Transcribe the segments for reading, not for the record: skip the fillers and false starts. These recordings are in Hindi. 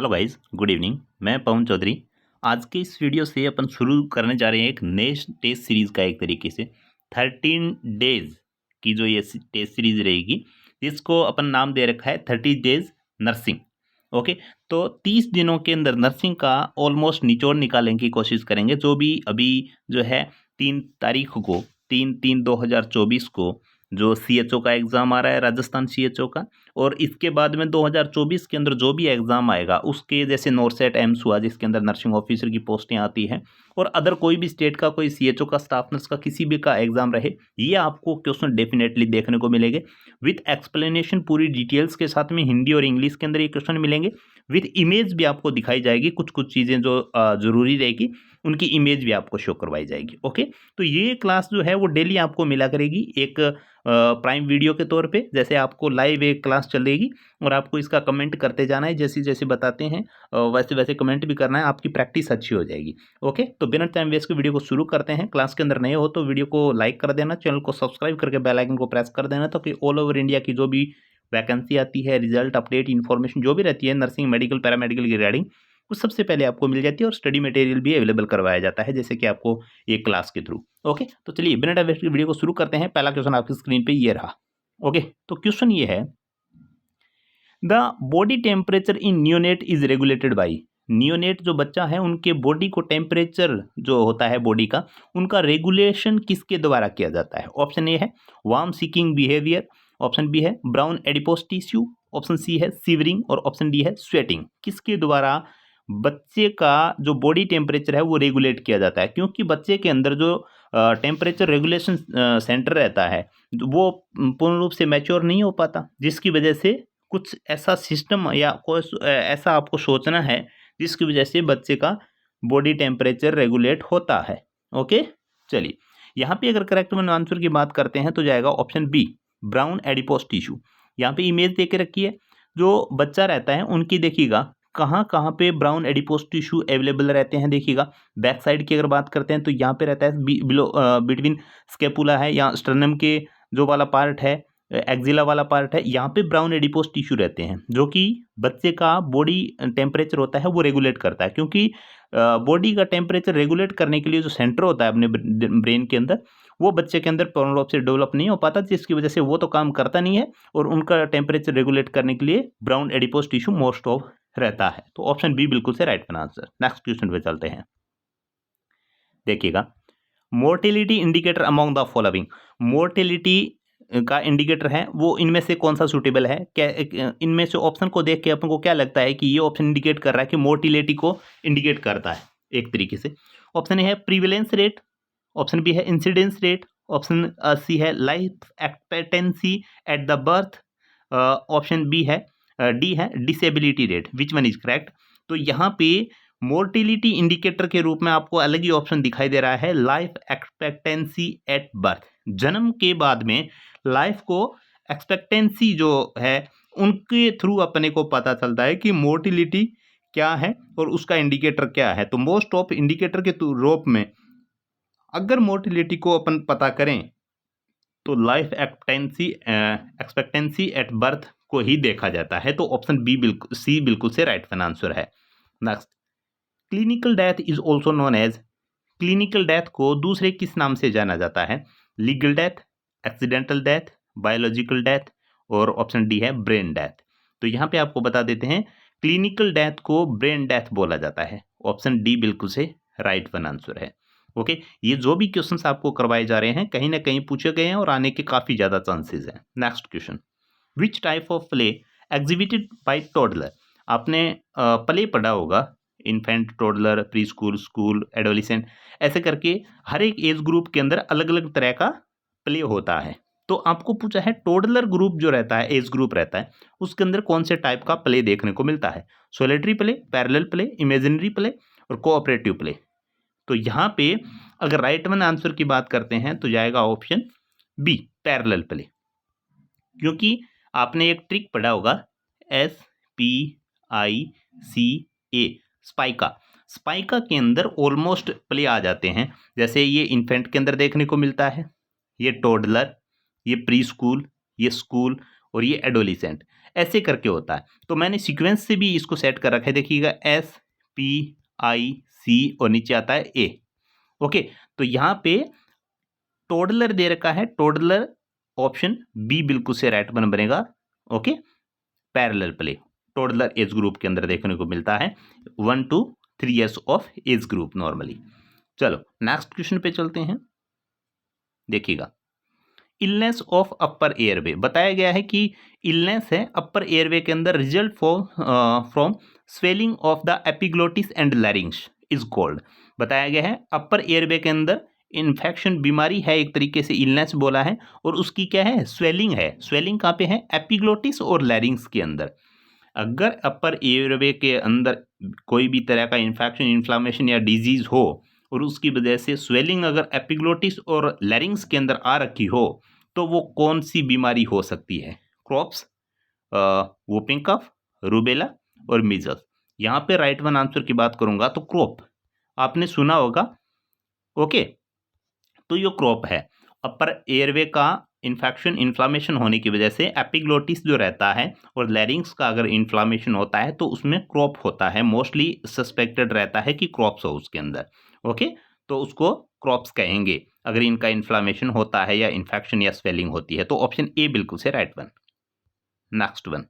Hello guys, good evening. मैं पवन चौधरी। आज के इस वीडियो से अपन शुरू करने जा रहे हैं एक नए टेस्ट सीरीज़ का। एक तरीके से 13 डेज की जो ये टेस्ट सीरीज़ रहेगी, इसको अपन नाम दे रखा है 30 डेज नर्सिंग। ओके, तो 30 दिनों के अंदर नर्सिंग का ऑलमोस्ट निचोड़ निकालने की कोशिश करेंगे। जो भी अभी जो है 3 तारीख को 3/3/2024 को जो CHO का एग्ज़ाम आ रहा है, राजस्थान CHO का, और इसके बाद में 2024 के अंदर जो भी एग्ज़ाम आएगा उसके जैसे नॉरसेट एम्स हुआ जिसके अंदर नर्सिंग ऑफिसर की पोस्टें आती हैं, और अदर कोई भी स्टेट का कोई CHO का, स्टाफ नर्स का, किसी भी का एग्ज़ाम रहे, ये आपको क्वेश्चन डेफिनेटली देखने को मिलेंगे विथ एक्सप्लेनेशन, पूरी डिटेल्स के साथ में हिंदी और इंग्लिश के अंदर ये क्वेश्चन मिलेंगे। विथ इमेज भी आपको दिखाई जाएगी, कुछ कुछ चीज़ें जो ज़रूरी रहेगी उनकी इमेज भी आपको शो करवाई जाएगी। ओके, तो ये क्लास जो है वो डेली आपको मिला करेगी एक प्राइम वीडियो के तौर पे। जैसे आपको लाइव एक क्लास चलेगी और आपको इसका कमेंट करते जाना है, जैसे जैसे बताते हैं वैसे वैसे कमेंट भी करना है, आपकी प्रैक्टिस अच्छी हो जाएगी। ओके, तो बिना टाइम वेस्ट के वीडियो को शुरू करते हैं। क्लास के अंदर नए हो तो वीडियो को लाइक कर देना, चैनल को सब्सक्राइब करके बेल आइकन को प्रेस कर देना, ताकि ऑल ओवर इंडिया की जो भी वैकेंसी आती है, रिजल्ट अपडेट, इन्फॉर्मेशन जो भी रहती है नर्सिंग, मेडिकल, पैरामेडिकल की रिगार्डिंग, वो सबसे पहले आपको मिल जाती है। और स्टडी मटेरियल भी अवेलेबल करवाया जाता है, जैसे कि आपको एक क्लास के थ्रू। ओके, तो चलिए बिना टाइम वेस्ट के वीडियो को शुरू करते हैं। पहला क्वेश्चन आपकी स्क्रीन पे ये रहा। ओके, तो क्वेश्चन ये है, the body temperature in neonate is regulated by. Neonate जो बच्चा है उनके बॉडी को टेम्परेचर जो होता है बॉडी का, उनका रेगुलेशन किसके द्वारा किया जाता है? ऑप्शन ए है warm seeking behaviour, option B है brown adipose tissue, option C है सीवरिंग, और ऑप्शन डी है स्वेटिंग। किसके द्वारा बच्चे का जो बॉडी टेम्परेचर है वो रेगुलेट किया जाता है? क्योंकि बच्चे के अंदर जो टेम्परेचर रेगुलेशन सेंटर रहता है वो पूर्ण रूप से मैच्योर नहीं हो पाता, जिसकी वजह से कुछ ऐसा सिस्टम या कोई ऐसा आपको सोचना है जिसकी वजह से बच्चे का बॉडी टेम्परेचर रेगुलेट होता है। ओके, चलिए यहाँ पे अगर करेक्ट वन आंसर की बात करते हैं तो जाएगा option B, brown adipose tissue. यहाँ पे इमेज दे के रखी है, जो बच्चा रहता है उनकी देखिएगा कहाँ कहाँ पे ब्राउन एडिपोस टिश्यू अवेलेबल रहते हैं। देखिएगा बैक साइड की अगर बात करते हैं तो यहाँ पे रहता है बिलो बिटवीन स्केपुला है, या स्टर्नम के जो वाला पार्ट है, एक्जिला वाला पार्ट है, यहाँ पे ब्राउन एडिपोस टिश्यू रहते हैं, जो कि बच्चे का बॉडी टेम्परेचर होता है वो रेगुलेट करता है। क्योंकि बॉडी का टेम्परेचर रेगुलेट करने के लिए जो सेंटर होता है अपने ब्रेन के अंदर, वो बच्चे के अंदर पूर्ण रूप से डेवलप नहीं हो पाता, जिसकी वजह से वो तो काम करता नहीं है, और उनका टेम्परेचर रेगुलेट करने के लिए brown adipose tissue most of रहता है। तो ऑप्शन बी बिल्कुल से राइट आंसर। नेक्स्ट क्वेश्चन पे चलते हैं। देखिएगा, mortality indicator among the following. Mortality का इंडिकेटर है वो इनमें से कौन सा सूटेबल है? क्या इनमें से ऑप्शन को देख के अपन को क्या लगता है कि ये ऑप्शन इंडिकेट कर रहा है कि मोर्टिलिटी को इंडिकेट करता है एक तरीके से? ऑप्शन ए है प्रीवेलेंस रेट, ऑप्शन बी है इंसिडेंस रेट, ऑप्शन सी है life expectancy at the birth, option B है डी है disability rate. Which one is correct? तो यहाँ पे मोर्टिलिटी इंडिकेटर के रूप में आपको अलग ही ऑप्शन दिखाई दे रहा है, लाइफ एक्सपेक्टेंसी एट बर्थ। जन्म के बाद में लाइफ को एक्सपेक्टेंसी जो है उनके थ्रू अपने को पता चलता है कि मोर्टिलिटी क्या है और उसका इंडिकेटर क्या है। तो मोस्ट ऑफ इंडिकेटर के रूप में अगर मोर्टिलिटी को अपन पता करें तो लाइफ एक्सपेक्टेंसी एट बर्थ को ही देखा जाता है। तो ऑप्शन बी बिल्कुल सी बिल्कुल से राइट आंसर है। Next, clinical death is also known as. Clinical death को दूसरे किस नाम से जाना जाता है? Legal death, accidental death, biological death, और ऑप्शन डी है ब्रेन डेथ। तो यहाँ पे आपको बता देते हैं क्लिनिकल डेथ को ब्रेन डेथ बोला जाता है। ऑप्शन डी बिल्कुल से राइट आंसर है। ओके, ये जो भी क्वेश्चंस आपको करवाए जा रहे हैं कहीं ना कहीं पूछे गए हैं और आने के काफ़ी ज़्यादा चांसेस हैं। Next question, which type of play exhibited by toddler. आपने प्ले पढ़ा होगा, infant, toddler, pre school, school, adolescent, ऐसे करके हर एक एज ग्रुप के अंदर अलग अलग तरह का प्ले होता है। तो आपको पूछा है टोडलर ग्रुप जो रहता है, एज ग्रुप रहता है, उसके अंदर कौन से टाइप का प्ले देखने को मिलता है? Solitary play, parallel play, imaginary play, और कोऑपरेटिव प्ले। तो यहाँ पे अगर राइट वन आंसर की बात करते हैं तो जाएगा ऑप्शन बी, पैरेलल प्ले। क्योंकि आपने एक ट्रिक पढ़ा होगा, SPICA, स्पाइका। स्पाइका के अंदर ऑलमोस्ट प्ले आ जाते हैं। जैसे ये इन्फेंट के अंदर देखने को मिलता है, ये टोडलर, ये प्री स्कूल, ये स्कूल, और ये एडोलिसेंट। ऐसे करके होता है। तो मैंने सीक्वेंस से भी इसको सेट कर रखा है, देखिएगा SPIC और नीचे आता है A। ओके, तो यहाँ पे टोडलर दे रखा है, टोडलर ऑप्शन बी बिल्कुल से राइट वन बनेगा। Okay, parallel play toddler age group के अंदर देखने को मिलता है, 1 to 3 years of age group normally. चलो नेक्स्ट क्वेश्चन पे चलते हैं। देखिएगा, इलनेस ऑफ अपर एयरवे बताया गया है कि इलनेस है अपर एयरवे के अंदर, result from swelling of the epiglottis and लैरिंग्स is called. बताया गया है अपर एयरवे के अंदर इन्फेक्शन बीमारी है, एक तरीके से इलनेस बोला है, और उसकी क्या है, स्वेलिंग है। स्वेलिंग कहाँ पे है, एपिग्लोटिस और लैरिंग्स के अंदर। अगर अपर एयरवे के अंदर कोई भी तरह का इन्फेक्शन, इन्फ्लामेशन या डिजीज हो और उसकी वजह से स्वेलिंग अगर एपिग्लोटिस और लैरिंग्स के अंदर आ रखी हो, तो वो कौन सी बीमारी हो सकती है, क्रॉप्स, वोपिंग कफ, रूबेला और मीजल्स। यहाँ पे राइट वन आंसर की बात करूंगा तो क्रॉप, आपने सुना होगा। ओके, तो ये क्रॉप है। अपर एयरवे का इन्फेक्शन, इन्फ्लामेशन होने की वजह से एपिग्लोटिस जो रहता है और लैरिंग्स का अगर इन्फ्लामेशन होता है तो उसमें क्रॉप होता है, मोस्टली सस्पेक्टेड रहता है कि क्रॉप्स हो उसके अंदर। ओके, तो उसको क्रॉप्स कहेंगे अगर इनका इन्फ्लामेशन होता है या इन्फेक्शन या स्वेलिंग होती है। तो ऑप्शन ए बिल्कुल से राइट वन। नेक्स्ट वन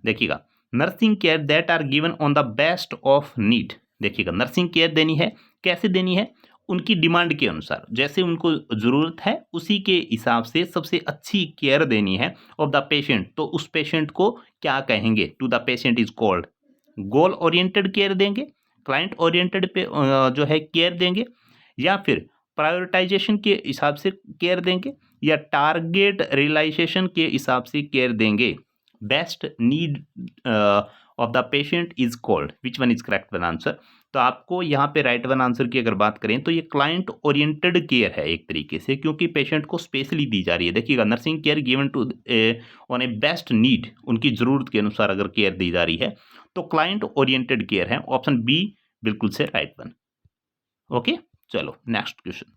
देखिएगा, nursing care that are given on the best of need. देखिएगा, नर्सिंग केयर देनी है, कैसे देनी है, उनकी डिमांड के अनुसार, जैसे उनको ज़रूरत है उसी के हिसाब से सबसे अच्छी केयर देनी है ऑफ द पेशेंट। तो उस पेशेंट को क्या कहेंगे, to the patient is called goal oriented care देंगे, क्लाइंट ओरिएंटेड पे जो है केयर देंगे, या फिर प्रायोरिटाइजेशन के हिसाब से केयर देंगे, या टारगेट रियलाइजेशन के हिसाब से केयर देंगे। Best need of the patient is called, which one is correct one answer. तो आपको यहाँ पे राइट वन आंसर की अगर बात करें तो ये क्लाइंट ओरिएंटेड केयर है एक तरीके से, क्योंकि पेशेंट को स्पेशली दी जा रही है। देखिएगा, nursing care given to on a best need, उनकी ज़रूरत के अनुसार अगर केयर दी जा रही है तो क्लाइंट ओरिएंटेड केयर है, ऑप्शन बी बिल्कुल से राइट वन। ओके, चलो next question,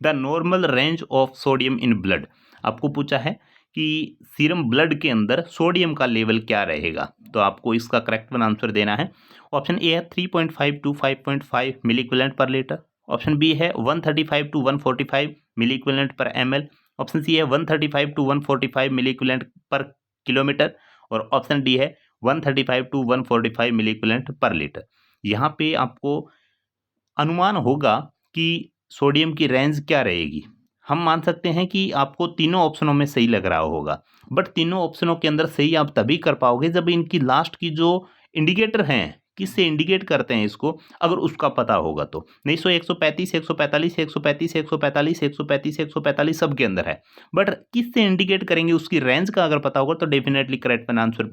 the normal range of sodium in blood. आपको पूछा है कि सीरम ब्लड के अंदर सोडियम का लेवल क्या रहेगा, तो आपको इसका करेक्ट वन आंसर देना है। ऑप्शन ए है 3.5 to 5.5 milli equivalent per litre, option B है 135 to 145 milli equivalent per ml, option C है 135 to 145 milli equivalent per kilometre, और ऑप्शन डी है 135 to 145 milli equivalent per litre. यहाँ पे आपको अनुमान होगा कि सोडियम की रेंज क्या रहेगी। हम मान सकते हैं कि आपको तीनों ऑप्शनों में सही लग रहा होगा, बट तीनों ऑप्शनों के अंदर सही आप तभी कर पाओगे जब इनकी लास्ट की जो इंडिकेटर हैं, किससे इंडिकेट करते हैं इसको, अगर उसका पता होगा तो। नहीं सो 135, 145, 135, 145, 135, 145 सबके अंदर है, बट किससे इंडिकेट करेंगे उसकी रेंज का अगर पता होगा तो डेफिनेटली करेक्ट आंसर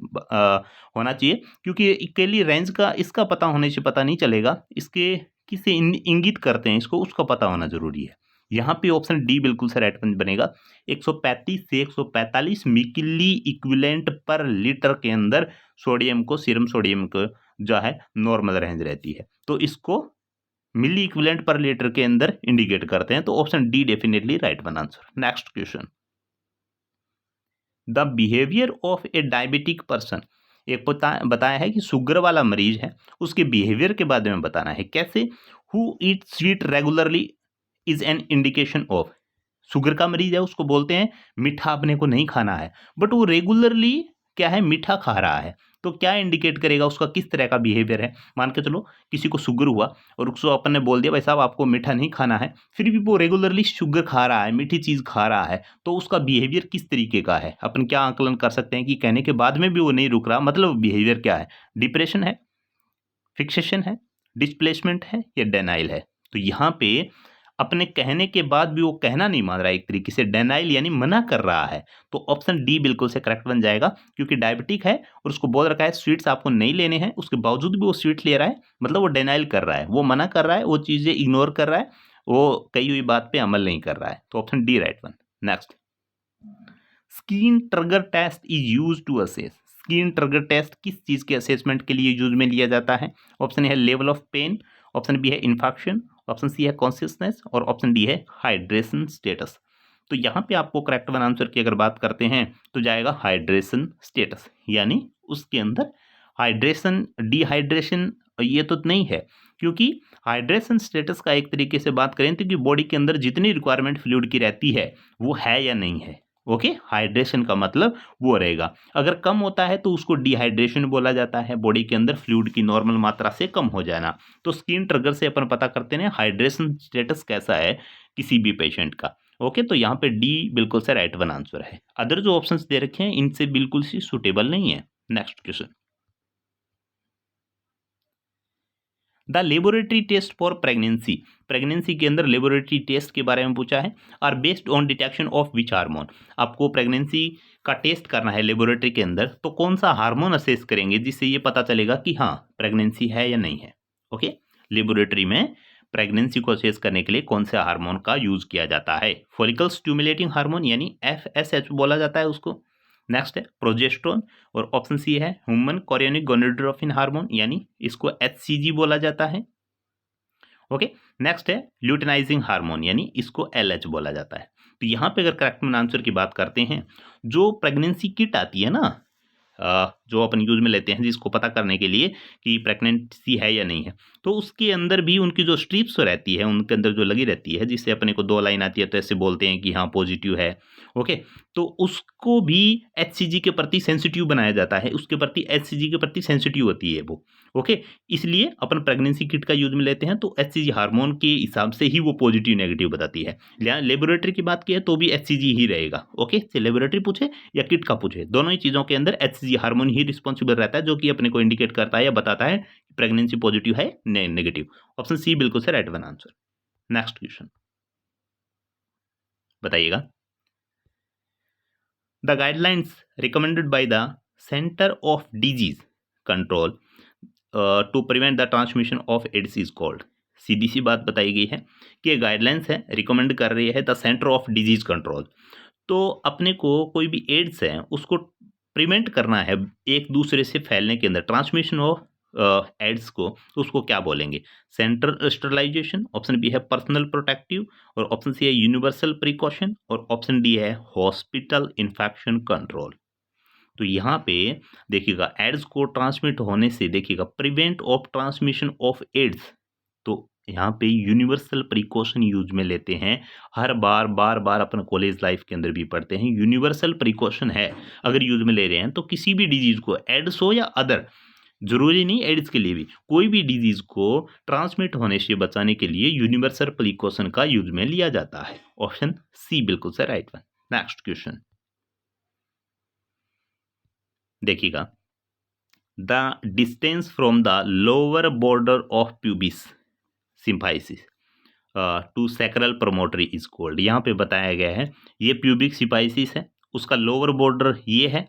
होना चाहिए, क्योंकि अकेली रेंज का इसका पता होने से पता नहीं चलेगा, इसके किससे इंगित करते हैं इसको उसका पता होना जरूरी है। यहाँ पे ऑप्शन डी बिल्कुल से राइट बनेगा। 135 से 145 मिली इक्विवेलेंट पर लीटर के अंदर सोडियम को, सीरम सोडियम को जो है नॉर्मल रेंज रहती है, तो इसको मिली इक्विवेलेंट पर लीटर के अंदर इंडिकेट करते हैं। तो option D definitely right one answer. Next question, the behaviour of A diabetic person. एक बताया है कि शुगर वाला मरीज है, उसके बिहेवियर के बारे में बताना है, कैसे, who eat sweet regularly is an indication of. Sugar का मरीज है, उसको बोलते हैं मीठा अपने को नहीं खाना है, बट वो रेगुलरली क्या है, मीठा खा रहा है, तो क्या इंडिकेट करेगा उसका किस तरह का बिहेवियर है। मान के चलो किसी को शुगर हुआ और उसको अपन ने बोल दिया भाई साहब आपको मीठा नहीं खाना है, फिर भी वो रेगुलरली शुगर खा रहा है, मीठी चीज़ खा रहा है, तो उसका बिहेवियर किस तरीके का है। अपन क्या आकलन कर सकते हैं कि कहने के बाद में भी वो नहीं रुक रहा, मतलब बिहेवियर क्या है, डिप्रेशन है, फिक्सेशन है, डिस्प्लेसमेंट है या डेनाइल है। तो यहाँ पे अपने कहने के बाद भी वो कहना नहीं मान रहा है, एक तरीके से डेनाइल यानी मना कर रहा है, तो ऑप्शन डी बिल्कुल से करेक्ट बन जाएगा, क्योंकि डायबिटिक है और उसको बोल रखा है स्वीट्स आपको नहीं लेने हैं, उसके बावजूद भी वो स्वीट ले रहा है, मतलब वो डेनाइल कर रहा है, वो मना कर रहा है, वो चीज़ें इग्नोर कर रहा है, वो कही हुई बात पे अमल नहीं कर रहा है। तो option D right one. Next, skin trigger test is use to assess. Skin trigger test किस चीज़ के असेसमेंट के लिए यूज में लिया जाता है। ऑप्शन है level of pain, option B है इन्फेक्शन, ऑप्शन सी है कॉन्शियसनेस और ऑप्शन डी है हाइड्रेशन स्टेटस। तो यहाँ पे आपको करेक्ट वन आंसर की अगर बात करते हैं तो जाएगा हाइड्रेशन स्टेटस, यानी उसके अंदर हाइड्रेशन, डिहाइड्रेशन ये तो नहीं है, क्योंकि हाइड्रेशन स्टेटस का एक तरीके से बात करें तो कि बॉडी के अंदर जितनी रिक्वायरमेंट फ्लूइड की रहती है वो है या नहीं है। ओके, हाइड्रेशन का मतलब वो रहेगा। अगर कम होता है तो उसको डिहाइड्रेशन बोला जाता है, बॉडी के अंदर फ्लूइड की नॉर्मल मात्रा से कम हो जाना। तो स्किन ट्रिगर से अपन पता करते हैं हाइड्रेशन स्टेटस कैसा है किसी भी पेशेंट का। ओके, तो यहाँ पे डी बिल्कुल से राइट वन आंसर है। अदर जो ऑप्शंस दे रखे हैं इनसे बिल्कुल सी सुटेबल नहीं है। Next question, the laboratory test for pregnancy, pregnancy के अंदर लेबोरेटरी टेस्ट के बारे में पूछा है। Are based on detection of which hormone, आपको प्रेगनेंसी का टेस्ट करना है लेबोरेटरी के अंदर, तो कौन सा हार्मोन असेस करेंगे जिससे ये पता चलेगा कि हाँ प्रेगनेंसी है या नहीं है। ओके, लेबोरेटरी में प्रेगनेंसी को असेस करने के लिए कौन से हार्मोन का यूज किया जाता है, फॉलिकल स्टिमुलेटिंग हार्मोन यानी FSH बोला जाता है उसको। नेक्स्ट है प्रोजेस्ट्रोन, और ऑप्शन सी है ह्यूमन कोरियोनिक गोनाडोट्रोपिन हार्मोन यानी इसको HCG बोला जाता है। ओके, नेक्स्ट है ल्यूटेनाइजिंग हार्मोन यानी इसको LH बोला जाता है। तो यहाँ पे अगर करेक्ट आंसर की बात करते हैं, जो प्रेगनेंसी किट आती है ना, जो अपन यूज में लेते हैं जिसको पता करने के लिए कि प्रेगनेंसी है या नहीं है, तो उसके अंदर भी उनकी जो स्ट्रिप्स रहती है उनके अंदर जो लगी रहती है, जिससे अपने को 2 लाइन आती है तो ऐसे बोलते हैं कि हाँ पॉजिटिव है। ओके, तो उसको भी HCG के प्रति सेंसिटिव बनाया जाता है, उसके प्रति HCG के प्रति सेंसिटिव होती है वो। ओके, इसलिए अपन प्रेगनेंसी किट का यूज में लेते हैं तो HCG हार्मोन के हिसाब से ही वो पॉजिटिव नेगेटिव बताती है। लेबोरेटरी की बात की है तो भी HCG ही रहेगा। ओके, से लेबोरेटरी पूछे या किट का पूछे, दोनों ही चीजों के अंदर HCG हार्मोन ही रिस्पॉन्सिबल रहता है, जो कि अपने को इंडिकेट करता है या बताता है प्रेगनेंसी पॉजिटिव है नेगेटिव। ऑप्शन सी बिल्कुल से right one answer. Next question बताइएगा, the guidelines recommended by the centre of disease control to prevent the transmission of AIDS is called. सीधी सी बात बताई गई है कि गाइडलाइंस है, रिकमेंड कर रही है the centre of disease control. तो अपने को कोई भी एड्स है उसको प्रिवेंट करना है एक दूसरे से फैलने के अंदर, ट्रांसमिशन ऑफ एड्स को, तो उसको क्या बोलेंगे, सेंट्रल स्टरलाइजेशन, ऑप्शन बी है पर्सनल प्रोटेक्टिव, और ऑप्शन सी है यूनिवर्सल प्रिकॉशन, और ऑप्शन डी है हॉस्पिटल इन्फेक्शन कंट्रोल। तो यहाँ पे देखिएगा एड्स को ट्रांसमिट होने से देखिएगा prevent of transmission of AIDS, तो यहाँ पे यूनिवर्सल प्रिकॉशन यूज में लेते हैं। हर बार बार बार अपन कॉलेज लाइफ के अंदर भी पढ़ते हैं, यूनिवर्सल प्रिकॉशन है अगर यूज में ले रहे हैं तो किसी भी डिजीज को, एड्स हो या अदर, जरूरी नहीं एड्स के लिए भी, कोई भी डिजीज को ट्रांसमिट होने से बचाने के लिए यूनिवर्सल प्रिकॉशन का यूज में लिया जाता है। ऑप्शन सी बिल्कुल से राइट वन। नेक्स्ट क्वेश्चन देखिएगा, the distance from the lower border of pubis symphysis to sacral promontory is called. यहाँ पे बताया गया है ये प्यूबिक सिपाइसिस है, उसका लोअर बॉर्डर ये है।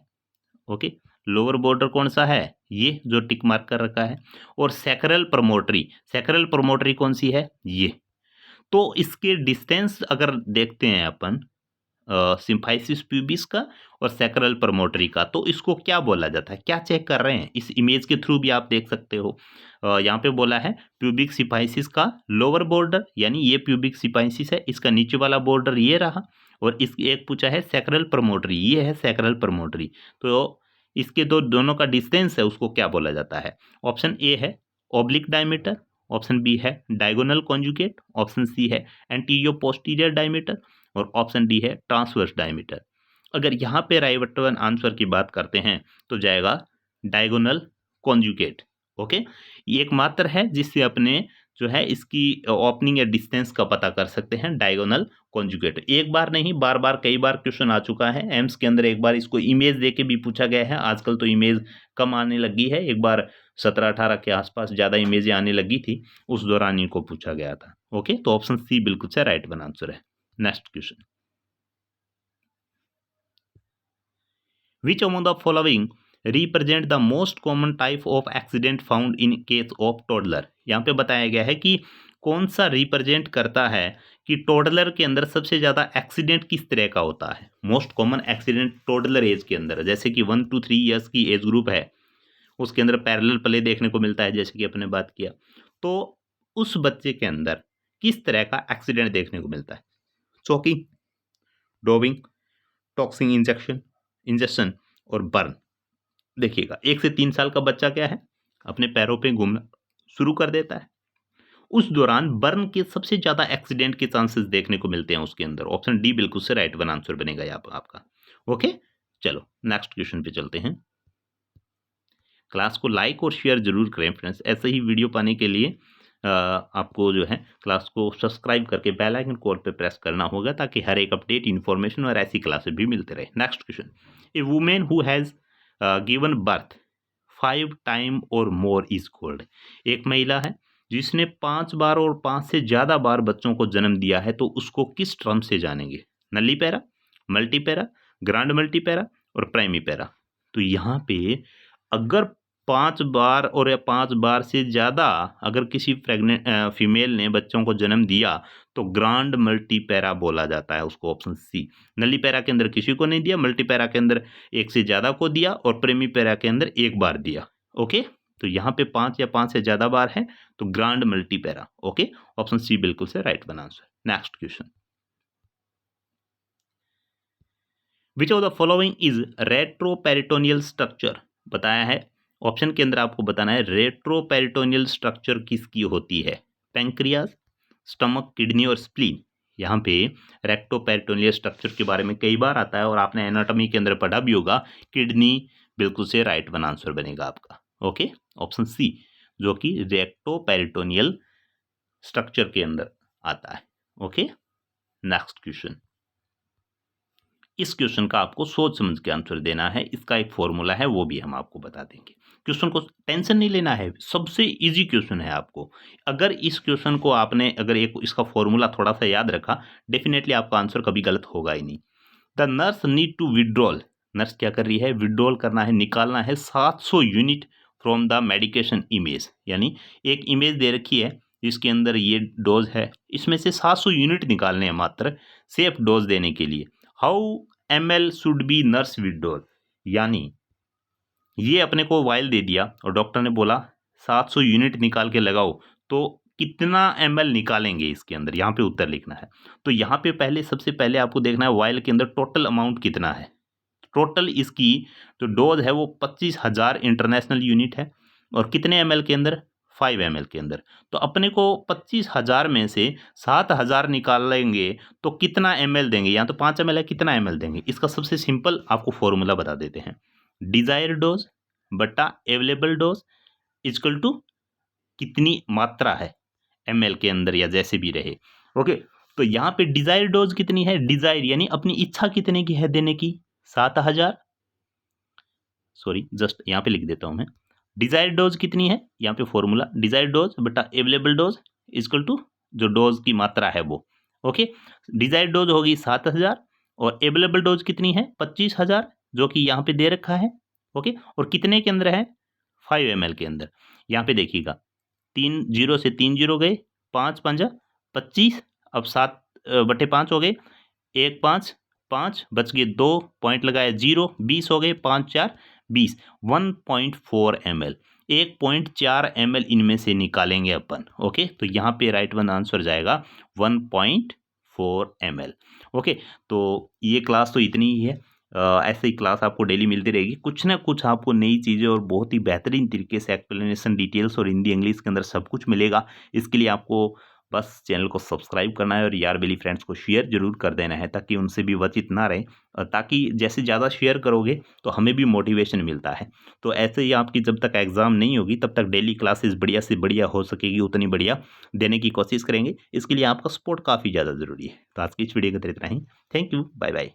ओके, लोअर बॉर्डर कौन सा है, ये जो टिक मार्क कर रखा है, और सैक्रल प्रोमोटरी, सैक्रल प्रोमोटरी कौन सी है, ये। तो इसके डिस्टेंस अगर देखते हैं अपन सिम्फाइसिस प्यूबिस का और सैक्रल प्रमोटरी का, तो इसको क्या बोला जाता है, क्या चेक कर रहे हैं, इस इमेज के थ्रू भी आप देख सकते हो। यहाँ पे बोला है प्यूबिक सिपाइसिस का लोअर बॉर्डर, यानी ये प्यूबिक सिपाइसिस है, इसका नीचे वाला बॉर्डर ये रहा, और इस एक पूछा है सैक्रल प्रमोटरी, ये है सैक्रल प्रमोटरी। तो इसके दोनों का डिस्टेंस है उसको क्या बोला जाता है। ऑप्शन ए है ओब्लिक डायमीटर, ऑप्शन बी है डायगोनल कॉन्जुगेट, ऑप्शन सी है एंटीरियो पोस्टीरियर डायमीटर, और ऑप्शन डी है ट्रांसवर्स डायमीटर। अगर यहाँ पे राइट वन आंसर की बात करते हैं तो जाएगा डायगोनल कॉन्जुगेट। ओके, ये एक मात्र है जिससे अपने जो है इसकी ओपनिंग या डिस्टेंस का पता कर सकते हैं, डायगोनल कॉन्जुगेट। एक बार नहीं बार बार कई बार क्वेश्चन आ चुका है एम्स के अंदर, एक बार इसको इमेज दे के भी पूछा गया है, आजकल तो इमेज कम आने लगी है, एक बार 17-18 के आसपास ज़्यादा इमेजें आने लगी थी, उस दौरान इनको पूछा गया था। ओके, तो ऑप्शन सी बिल्कुल से राइट वन आंसर है। Next question, which among the following represent the most common type of accident found in case of toddler. यहाँ पे बताया गया है कि कौन सा रिप्रेजेंट करता है कि टोडलर के अंदर सबसे ज़्यादा एक्सीडेंट किस तरह का होता है। Most common accident toddler age के अंदर, जैसे कि 1 to 3 ईयर्स की एज ग्रुप है, उसके अंदर पैरेलल प्ले देखने को मिलता है जैसे कि अपने बात किया, तो उस बच्चे के अंदर किस तरह का एक्सीडेंट देखने को मिलता है। चौकिंग, डोबिंग, टॉक्सिन इंजेक्शन और बर्न। देखिएगा 1 से 3 साल का बच्चा क्या है, अपने पैरों पे घूमना शुरू कर देता है। उस दौरान बर्न के सबसे ज़्यादा एक्सीडेंट के चांसेस देखने को मिलते हैं उसके अंदर। ऑप्शन डी बिल्कुल से राइट वन आंसर बनेगा यहाँ पर आपका। ओके, चलो नेक्स्ट क्वेश्चन पे चलते हैं। क्लास को लाइक और शेयर जरूर करें फ्रेंड्स। ऐसे ही वीडियो पाने के लिए आपको जो है क्लास को सब्सक्राइब करके बेल आइकन कॉल पे प्रेस करना होगा, ताकि हर एक अपडेट इन्फॉर्मेशन और ऐसी क्लासेस भी मिलते रहे। Next question, A women who has given birth 5 time और मोर इज कॉल्ड। एक महिला है जिसने 5 बार और 5 से ज़्यादा बार बच्चों को जन्म दिया है, तो उसको किस टर्म से जानेंगे? नल्लीपैरा, मल्टीपैरा, ग्रांड मल्टीपैरा और प्राइमीपैरा। तो यहाँ पे अगर 5 बार और या 5 बार से ज़्यादा अगर किसी प्रेग्नेंट फीमेल ने बच्चों को जन्म दिया, तो ग्रांड मल्टीपैरा बोला जाता है उसको। Option C. नल्लीपैरा के अंदर किसी को नहीं दिया, मल्टीपैरा के अंदर एक से ज़्यादा को दिया और प्राइमीपैरा के अंदर एक बार दिया। ओके, तो यहाँ पे 5 या 5 से ज़्यादा बार है तो grand multipara. Okay, option C बिल्कुल से right one answer. Next question, which of the following is retroperitoneal structure? बताया है ऑप्शन के अंदर आपको बताना है रेट्रोपेरिटोनियल स्ट्रक्चर किसकी होती है। पैंक्रियाज, स्टमक, किडनी और स्प्लीन। यहाँ पे रेक्टोपेरिटोनियल स्ट्रक्चर के बारे में कई बार आता है और आपने एनाटॉमी के अंदर पढ़ा भी होगा। किडनी बिल्कुल से राइट वन आंसर बनेगा आपका। ओके, ऑप्शन सी जो कि रेक्टोपेरिटोनियल स्ट्रक्चर के अंदर आता है। ओके, नेक्स्ट क्वेश्चन, इस क्वेश्चन का आपको सोच समझ के आंसर देना है। इसका एक फॉर्मूला है, वो भी हम आपको बता देंगे। क्वेश्चन को टेंशन नहीं लेना है, सबसे इजी क्वेश्चन है आपको। अगर इस क्वेश्चन को आपने अगर एक इसका फॉर्मूला थोड़ा सा याद रखा, डेफिनेटली आपका आंसर कभी गलत होगा ही नहीं। The nurse need to withdrawal, nurse क्या कर रही है? विड्रॉल करना है, निकालना है 700 unit from the medication image. यानी एक इमेज दे रखी है जिसके अंदर ये डोज है, इसमें से 700 यूनिट निकालने हैं मात्र सेफ डोज देने के लिए। How ml should be nurse withdrawal, यानी ये अपने को वाइल दे दिया और डॉक्टर ने बोला 700 यूनिट निकाल के लगाओ, तो कितना ml निकालेंगे इसके अंदर, यहाँ पे उत्तर लिखना है। तो यहाँ पे सबसे पहले आपको देखना है वाइल के अंदर टोटल अमाउंट कितना है। टोटल इसकी जो डोज है वो 25,000 इंटरनेशनल यूनिट है और कितने ml के अंदर? 5 ml के अंदर। तो अपने को 25,000 में से 7,000 निकालेंगे तो कितना ml देंगे? यहाँ तो 5 ml है, कितना ml देंगे? इसका सबसे सिंपल आपको फॉर्मूला बता देते हैं। डिजायर डोज बटा अवेलेबल डोज इक्वल टू कितनी मात्रा है ml के अंदर या जैसे भी रहे। ओके, तो यहाँ पे डिजायर डोज कितनी है? डिजायर यानी अपनी इच्छा कितने की है देने की? 7,000। सॉरी, जस्ट यहाँ पे लिख देता हूँ मैं। डिजायर्ड डोज कितनी है? यहाँ पे फॉर्मूला डिजायर्ड डोज बटा अवेलेबल डोज इक्वल टू जो डोज की मात्रा है वो। ओके, डिजायर्ड डोज होगी 7,000 और अवेलेबल डोज कितनी है? 25,000, जो कि यहाँ पे दे रखा है। ओके, और कितने के अंदर है? 5 ml के अंदर। यहाँ पे देखिएगा 3 0 से 3 0 गए, 5 5 25, अब 7/5 हो गए, 1 5 5 बच गए, 2 पॉइंट लगाया 0, 20 हो गए, 5 4 20, 1.4 ml, 1.4 ml इनमें से निकालेंगे अपन। ओके, तो यहाँ पे राइट वन आंसर जाएगा 1.4 ml। ओके, तो ये क्लास तो इतनी ही है। ऐसे ही क्लास आपको डेली मिलती रहेगी, कुछ ना कुछ आपको नई चीज़ें और बहुत ही बेहतरीन तरीके से एक्सप्लेनेशन, डिटेल्स और हिंदी इंग्लिश के अंदर सब कुछ मिलेगा। इसके लिए आपको बस चैनल को सब्सक्राइब करना है और यार बेली फ्रेंड्स को शेयर जरूर कर देना है, ताकि उनसे भी वंचित ना रहे, और ताकि जैसे ज़्यादा शेयर करोगे तो हमें भी मोटिवेशन मिलता है। तो ऐसे ही आपकी जब तक एग्ज़ाम नहीं होगी तब तक डेली क्लासेस बढ़िया से बढ़िया हो सकेगी, उतनी बढ़िया देने की कोशिश करेंगे। इसके लिए आपका सपोर्ट काफ़ी ज़्यादा ज़रूरी है। तो आज की इस वीडियो के तरह इतना ही। Thank you, bye bye.